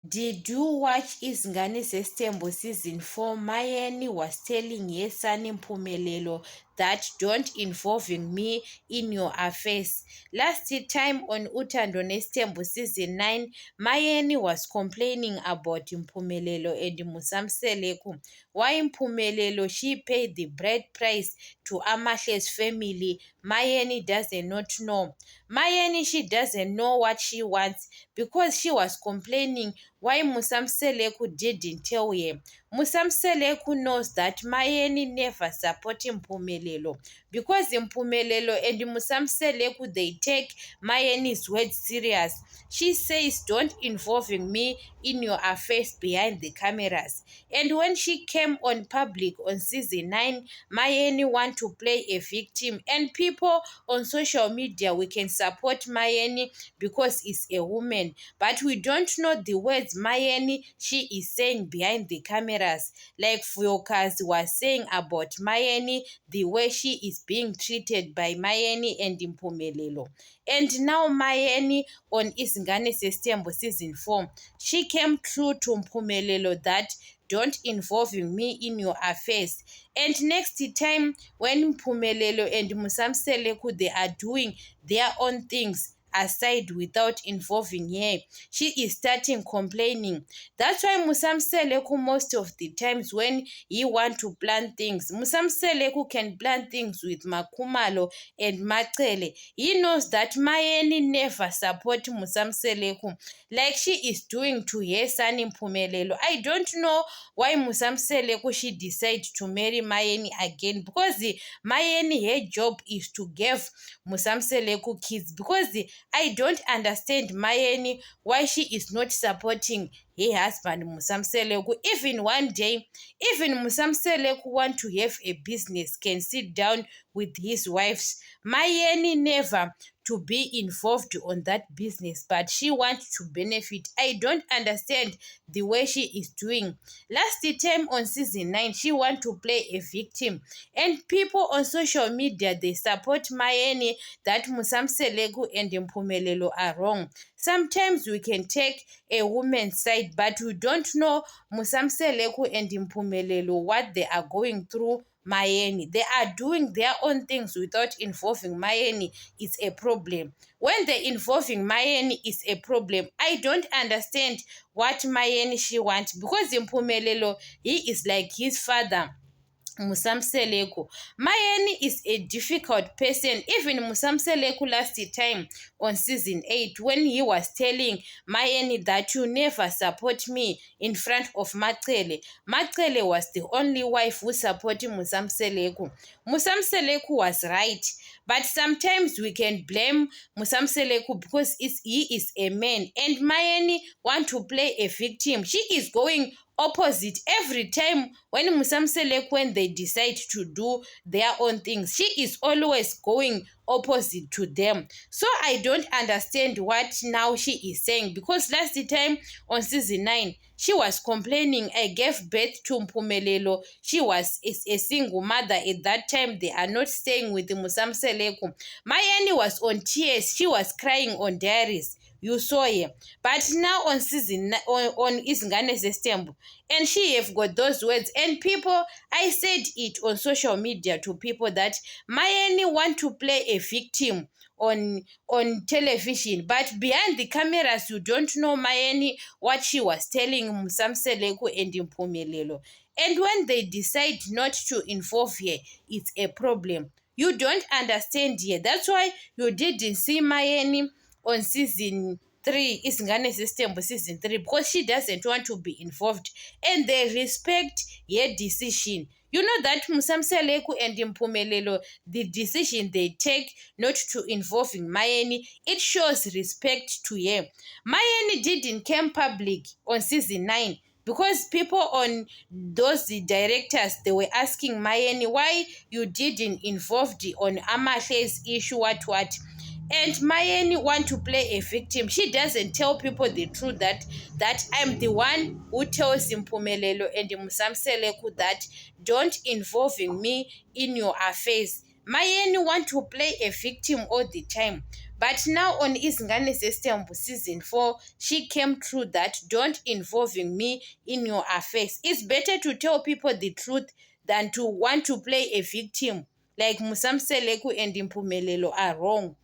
Did you watch Izingane Zestembu season 4? Mayeni was telling Yesani Mpumelelo that don't involving me in your affairs. Last time on Utando Nestembu season 9, Mayeni was complaining about Mpumelelo and Musamseleku. Why Mpumelelo she paid the bride price to Amahle's family. Mayeni doesn't not know. Mayeni she doesn't know what she wants because she was complaining why Musamseleku didn't tell him. Musamseleku knows that Mayeni never support Mpumelelo because Mpumelelo and Musamseleku they take Mayeni's words serious. She says, don't involving me in your affairs behind the cameras. And when she came on public on season 9, Mayeni want to play a victim. And people on social media, we can support Mayeni because it's a woman. But we don't know the words Mayeni she is saying behind the cameras. Like Fuyokas was saying about Mayeni, the way she is being treated by Mayeni and Mpumelelo. And now Mayeni on Izingane Zestembu season 4, she came true to Mpumelelo that don't involving me in your affairs. And next time when Mpumelelo and Musamseleku they are doing their own things aside without involving her, she is starting complaining. That's why Musamseleku most of the times when he want to plan things, Musamseleku can plan things with Makumalo and Machele. He knows that Mayeni never support Musamseleku like she is doing to her son Mpumelelo. I don't know why Musamseleku she decide to marry Mayeni again because Mayeni her job is to give Musamseleku kids because I don't understand Mayeni why she is not supporting her husband Musamseleku. Even one day, even Musamseleku want to have a business, can sit down with his wives. Mayeni never to be involved on that business, but she wants to benefit. I don't understand the way she is doing. Last time on season 9, she want to play a victim, and people on social media they support Mayeni that Musamseleku and Mpumelelo are wrong. Sometimes we can take a woman's side, but we don't know Musamseleku and Mpumelelo what they are going through Mayeni. They are doing their own things without involving Mayeni. It's a problem. When they involving Mayeni is a problem. I don't understand what Mayeni she wants because Mpumelelo, he is like his father. Musamseleku. Mayeni is a difficult person. Even Musamseleku last time on season 8 when he was telling Mayeni that you never support me in front of Machele. Machele was the only wife who supported Musamseleku. Musamseleku was right. But sometimes we can blame Musamseleku because he is a man and Mayeni want to play a victim. She is going opposite every time when Musamseleku when they decide to do their own things. She is always going opposite to them. So I don't understand what now she is saying because last time on season 9 she was complaining I gave birth to Mpumelelo. She was a single mother at that time. They are not staying with the Musamseleku. Mayeni was on tears. She was crying on diaries. You saw her. But now on season on Izingane Zestembu, and she have got those words. And people, I said it on social media to people that Mayeni want to play a victim on television, but behind the cameras you don't know Mayeni what she was telling Musamseleku and Mpumelelo. And when they decide not to involve her, it's a problem. You don't understand here. That's why you didn't see Mayeni on season 3, Izingane Zestembu season 3, because she doesn't want to be involved and they respect her decision. You know that Musamseleku and Mpumelelo, the decision they take not to involving Mayeni, it shows respect to her. Mayeni didn't come public on season 9 because people on those directors they were asking Mayeni why you didn't involve on Amahle's issue what. And Mayeni want to play a victim. She doesn't tell people the truth that I'm the one who tells Mpumelelo and Musamseleku that don't involving me in your affairs. Mayeni want to play a victim all the time. But now on Izingane Zestembu season 4, she came through that don't involving me in your affairs. It's better to tell people the truth than to want to play a victim. Like Musamseleku and Impumelelo are wrong.